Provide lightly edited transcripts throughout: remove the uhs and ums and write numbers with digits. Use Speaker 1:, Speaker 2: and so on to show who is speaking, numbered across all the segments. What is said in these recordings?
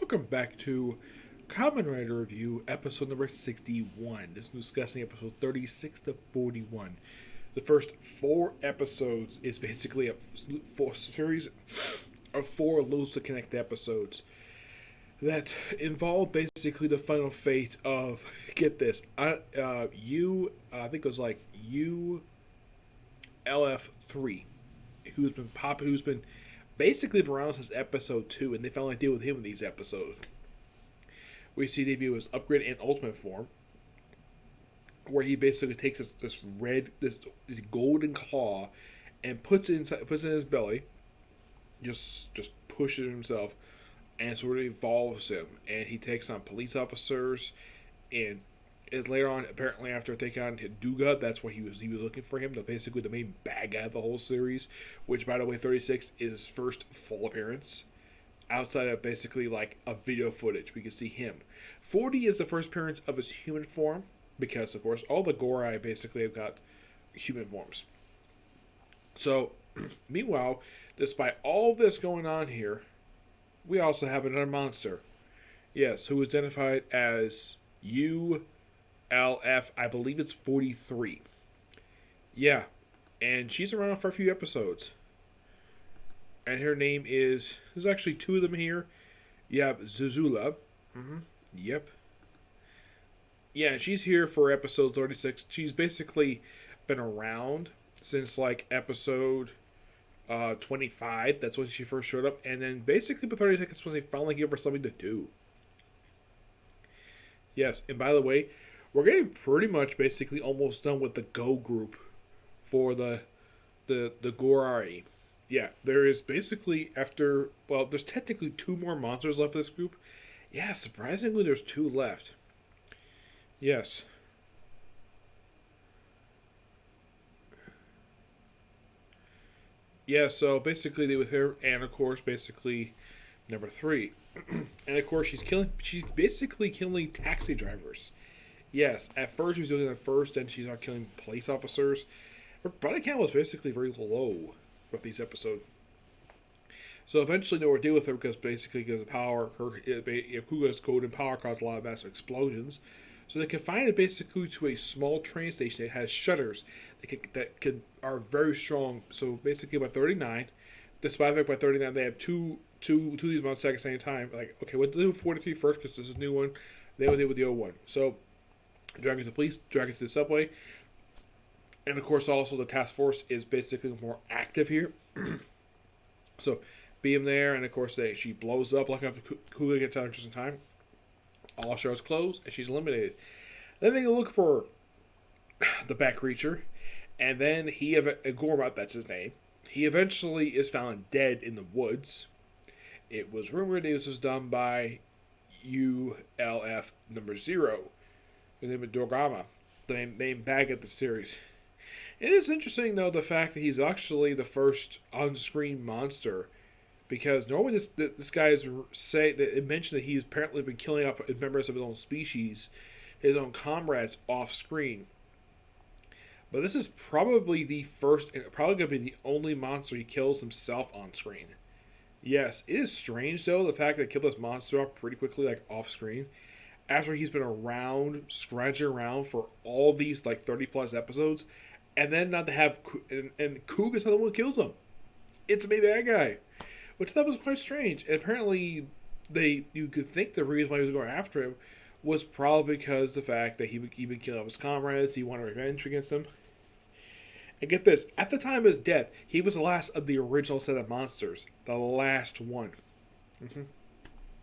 Speaker 1: Welcome back to Kamen Rider Review, episode number 61. This is discussing episode 36 to 41. The first four episodes is basically a series of four loosely connected episodes that involve basically the final fate of, get this, I think it was like ULF3, who's been basically been around since episode 2, and they finally deal with him in these episodes. We see debut his upgrade and ultimate form, where he basically takes this golden claw and puts it in his belly, just pushes it himself, and sort of evolves him. And he takes on police officers, and later on, apparently after taking on Kuuga, that's what he was looking for him, basically the main bad guy of the whole series, which, by the way, 36 is his first full appearance. Outside of basically like a video footage, we can see him. 40 is the first appearance of his human form, because of course all the Gorai basically have got human forms. So, meanwhile, despite all this going on here, we also have another monster. Yes, who is identified as ULF, I believe it's 43. Yeah, and she's around for a few episodes. And her name is, there's actually two of them here. You have Zuzula. Yep. Yeah, she's here for episode 36. She's basically been around since like episode 25. That's when she first showed up. And then basically by 36 when they finally give her something to do. Yes, and by the way, we're getting pretty much basically almost done with the Go group for the Gorai. Yeah, there is basically there's technically two more monsters left in this group. Yeah, surprisingly, there's two left. Yes. Yeah, so basically they with her, and of course, basically number 3. And of course, she's basically killing taxi drivers. Yes, at first she was doing that first, then she's not killing police officers. Her body count was basically very low with these episodes. So eventually they were dealing with her because of power, Kuuga's golden power caused a lot of massive explosions. So they confined it basically to a small train station that has shutters that are very strong. So basically by 39, despite the fact by 39 they have two of these monsters at the same time. Like, okay, we'll do 43 first because this is a new one. Then we'll deal with the old one. So drag it to the police, drag it to the subway. And of course, also the task force is basically more active here. So, beam there, and of course, she blows up like after Kuuga gets out just in time. All shutters close, and she's eliminated. Then they look for the Bat Creature, and then Gormat, that's his name. He eventually is found dead in the woods. It was rumored this was done by ULF number 0, the name of Dorgama, the main bag of the series. It is interesting, though, the fact that he's actually the first on-screen monster, because normally this guy is mentioned that he's apparently been killing off members of his own species, his own comrades off-screen. But this is probably the first, and probably going to be the only monster he kills himself on-screen. Yes, it is strange, though, the fact that he killed this monster off pretty quickly, like off-screen, after he's been around, scratching around for all these, like, 30-plus episodes. And then not to have... And Kuuga's not the one who kills him. It's a bad guy. Which I thought was quite strange. And apparently, you could think the reason why he was going after him was probably because the fact that he'd been killing his comrades. He wanted revenge against them. And get this. At the time of his death, he was the last of the original set of monsters. The last one.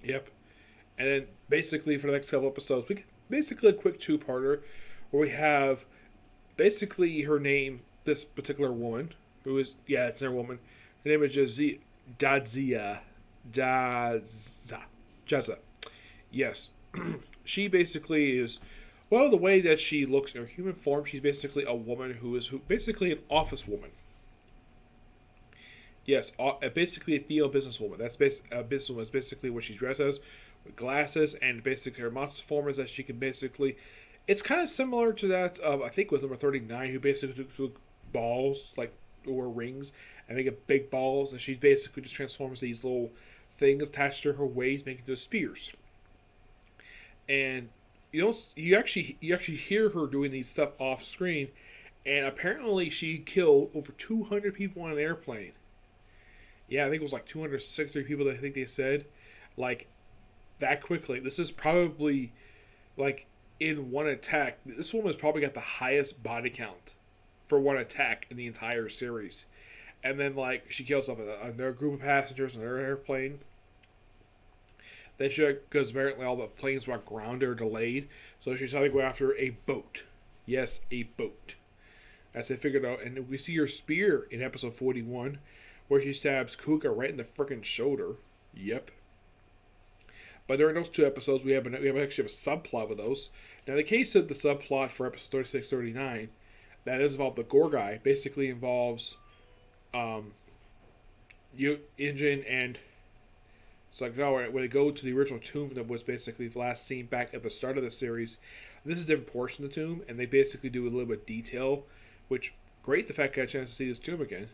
Speaker 1: Yep. And then, basically, for the next couple episodes, we get basically a quick two-parter where we have... Basically, her name, this particular woman, it's her woman. Her name is Jaza. Yes. She basically is, the way that she looks in her human form, she's basically a woman who is basically an office woman. Yes, basically a female businesswoman. That's a businesswoman is basically what she's dressed as, with glasses, and basically her monster form is that she can basically... It's kind of similar to that of, I think it was number 39, who basically took balls, or rings, and make it big balls, and she basically just transforms these little things attached to her waist, making those spears. And you actually hear her doing these stuff off screen, and apparently she killed over 200 people on an airplane. Yeah, I think it was like 263 people that I think they said, like that quickly. This is probably like in one attack. This woman's probably got the highest body count for one attack in the entire series. And then like she kills off another group of passengers on her airplane. Then she, because apparently all the planes were grounded or delayed, so she decided to go after a boat. Yes, a boat. As they figured out, and we see her spear in episode 41, where she stabs Kuuga right in the freaking shoulder. Yep. But during those two episodes, we have actually have a subplot with those. Now, the case of the subplot for episode 36, 39, that is about the Gore guy, basically involves Injin and Sagao. When they go to the original tomb that was basically the last scene back at the start of the series, this is a different portion of the tomb, and they basically do a little bit of detail, which, great the fact I got a chance to see this tomb again.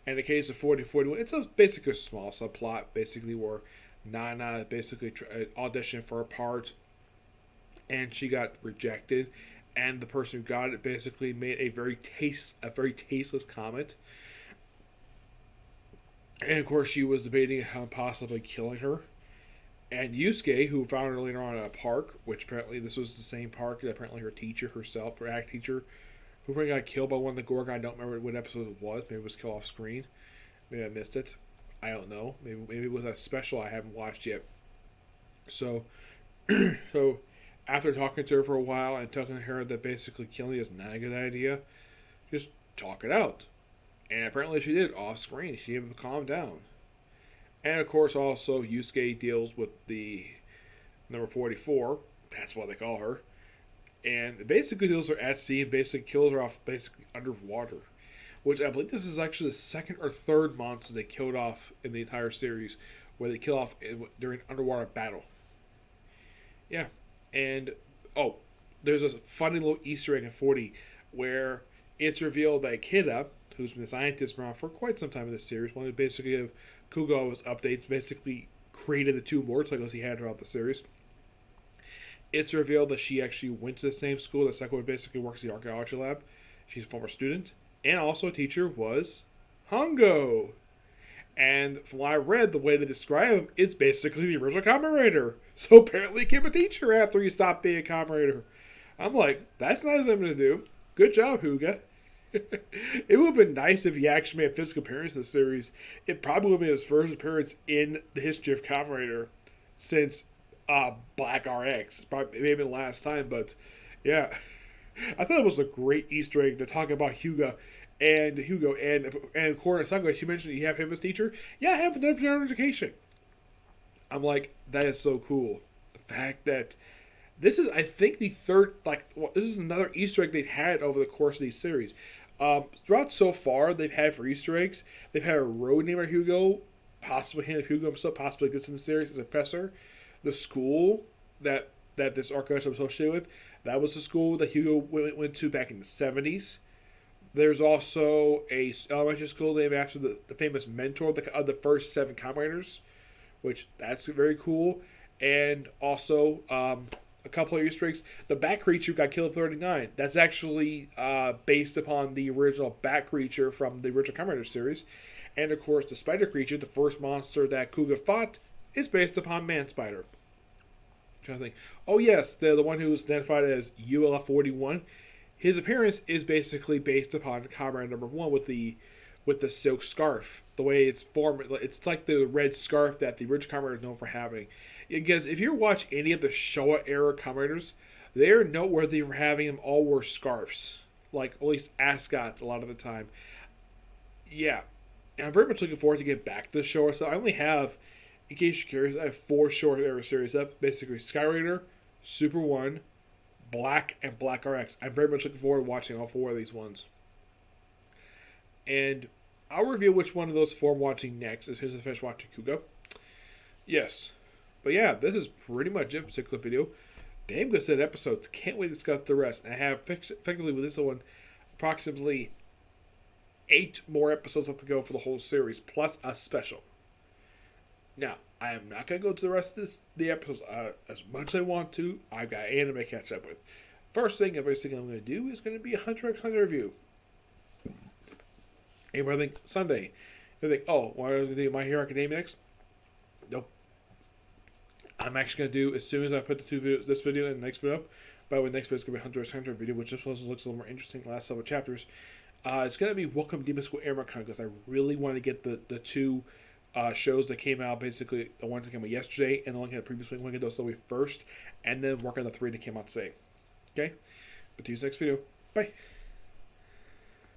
Speaker 1: And in the case of 4041, it's basically a small subplot, basically where Nana basically auditioned for a part, and she got rejected, and the person who got it basically made a very tasteless comment. And of course, she was debating on possibly killing her. And Yusuke, who found her later on at a park, which apparently this was the same park that apparently her teacher herself, her act teacher, who probably got killed by one of the Gorgon. I don't remember what episode it was. Maybe it was killed off screen. Maybe I missed it. I don't know. Maybe it was a special I haven't watched yet. So, so after talking to her for a while and telling her that basically killing is not a good idea, just talk it out. And apparently she did off screen. She able to calm down. And of course, also Yusuke deals with the number 44. That's what they call her. And basically kills her at sea and basically kills her off basically underwater. Which I believe this is actually the second or third monster they killed off in the entire series, where they kill off during underwater battle. Yeah. And, there's a funny little Easter egg in 40 where it's revealed that Kida, who's been a scientist around for quite some time in this series, wanted to basically give Kuuga updates, basically created the two motorcycles he had throughout the series. It's revealed that she actually went to the same school that Seko basically works in the archaeology lab. She's a former student. And also a teacher was Hongo. And from what I read, the way to describe him, it's basically the original Kamen Rider. So apparently he became a teacher after he stopped being a Kamen Rider. I'm like, that's nice of him to do. Good job, Kuuga. It would have been nice if he actually made a physical appearance in the series. It probably would have been his first appearance in the history of Kamen Rider since Black RX. Probably maybe the last time, but yeah. I thought it was a great Easter egg to talk about Hugo and Korna Sangha. She mentioned you have him as teacher. Yeah, I have a general education. I'm like, that is so cool. The fact that this is, I think, the third, this is another Easter egg they've had over the course of these series. Throughout so far, they've had for Easter eggs, they've had a road named Hugo, possibly him, Hugo himself, possibly gets in the series as a professor. The school that this archive was associated with, that was the school that Hugo went to back in the 70s. There's also a elementary school named after the famous mentor of the first 7 Kamen Riders, which that's very cool. And also a couple of Easter eggs. The Bat Creature got killed in 39. That's actually based upon the original Bat Creature from the original Kamen Rider series. And of course, the Spider Creature, the first monster that Kuuga fought, is based upon Man Spider. Trying to think. Oh yes, the one who was identified as ULF-41. His appearance is basically based upon Kamen Rider number 1 with the silk scarf. The way it's formed, it's like the red scarf that the original Kamen Rider is known for having. Because if you watch any of the Showa era Kamen Riders, they're noteworthy for having them all wear scarves, like at least ascots a lot of the time. Yeah, and I'm very much looking forward to get back to the Showa. So I only have, in case you're curious, I have 4 Showa era series up. Basically, Sky Raider, Super 1, Black, and Black RX. I'm very much looking forward to watching all 4 of these ones. And I'll reveal which one of those 4 I'm watching next as soon as I finish watching Kuuga. Yes. But yeah, this is pretty much it for this particular video. Damn good set of episodes. Can't wait to discuss the rest. And I have effectively with this one approximately 8 more episodes left to go for the whole series, plus a special. Now, I am not going to go to the rest of the episodes as much as I want to. I've got anime to catch up with. First thing, everything I'm going to do is going to be a Hunter x Hunter review. Anybody think Sunday? You think, oh, why are I going to do My Hero Academia next? Nope. I'm actually going to do, as soon as I put the two videos, this video and the next video up, by the way, the next video is going to be Hunter x Hunter video, which this one looks a little more interesting, the last several chapters. It's going to be Welcome Demon School Airmacon, because I really want to get the two shows that came out, basically the ones that came out yesterday and the one that came out previous week. I want to get those the way first, and then work on the 3 that came out today. Okay? But to use next video. Bye.